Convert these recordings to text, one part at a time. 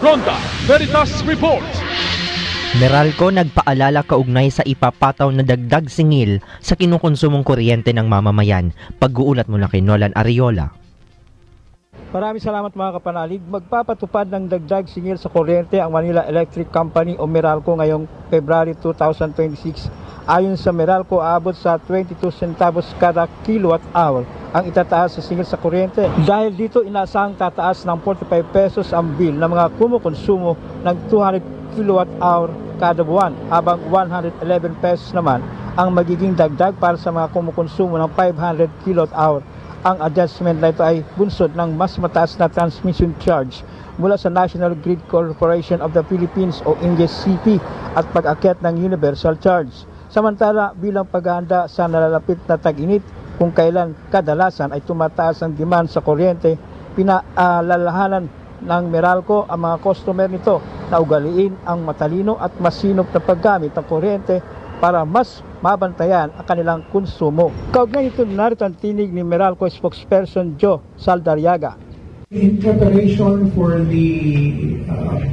Ronda Veritas Report. Meralco nagpaalala kaugnay sa ipapataw na dagdag singil sa kinukonsumong kuryente ng mamamayan. Pag-uulat mula kay Nolan Ariola. Maraming salamat mga kapanalig. Magpapatupad ng dagdag singil sa kuryente ang Manila Electric Company o Meralco ngayong February 2026. Ayon sa Meralco, aabot sa 22 centavos kada kilowatt hour ang itataas sa singil sa kuryente. Dahil dito, inaasahang tataas ng 45 pesos ang bill ng mga kumukonsumo ng 200 kilowatt hour kada buwan, habang 111 pesos naman ang magiging dagdag para sa mga kumukonsumo ng 500 kilowatt hour. Ang adjustment na ito ay bunsod ng mas mataas na transmission charge mula sa National Grid Corporation of the Philippines o NGCP at pag-akyat ng universal charge. Samantala, bilang paghahanda sa nalalapit na tag-init, kung kailan kadalasan ay tumataas ang demand sa kuryente, pinaalalahanan ng Meralco ang mga customer nito na ugaliin ang matalino at masinop na paggamit ng kuryente para mas mabantayan ang kanilang konsumo. Kaugnay nito, narito ang tinig ni Meralco spokesperson Joe Saldarriaga. In preparation for the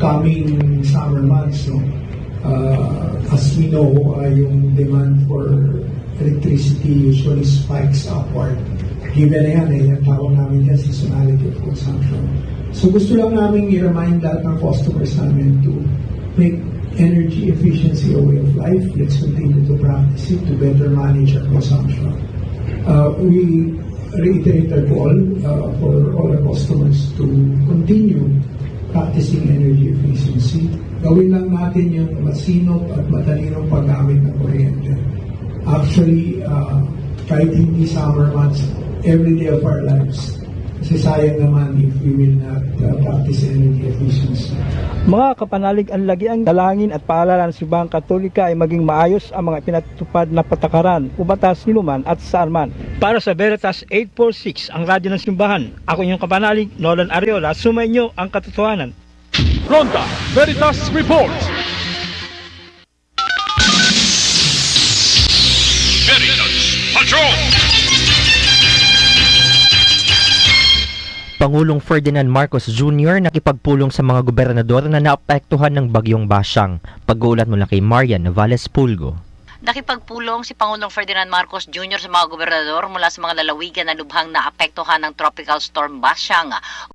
coming summer months, as we know, yung demand for electricity usually spikes upward. Given na yan, yung tawag namin yan, seasonality of consumption. So gusto lang namin i-remind lahat ng customers namin to make energy efficiency a way of life. Let's continue to practice it to better manage our consumption. We reiterate our call for all our customers to continue practicing energy efficiency. Gawin lang natin yung masinop at matalinong paggamit ng kuryente. Actually, kahit hindi summer months, every day of our lives. Kasi sayang naman if we will not practice energy efficiency. Mga kapanalig, ang lagiang dalangin at paalala ng Simbahang Katolika ay maging maayos ang mga pinatutupad na patakaran, ubatas ninuman at saan man. Para sa Veritas 846, ang radyo ng Simbahan, ako inyong kapanalig, Nolan Ariola, sumainyo ang katotohanan. Ronda Veritas Report. Veritas Patrol. Pangulong Ferdinand Marcos Jr. nakipagpulong sa mga gobernador na naapektuhan ng bagyong Basyang. Pag-uulat mula kay Marian Navales Pulgo. Nakipagpulong si Pangulong Ferdinand Marcos Jr. sa mga gobernador mula sa mga lalawigan na lubhang naapektuhan ng Tropical Storm Basyang.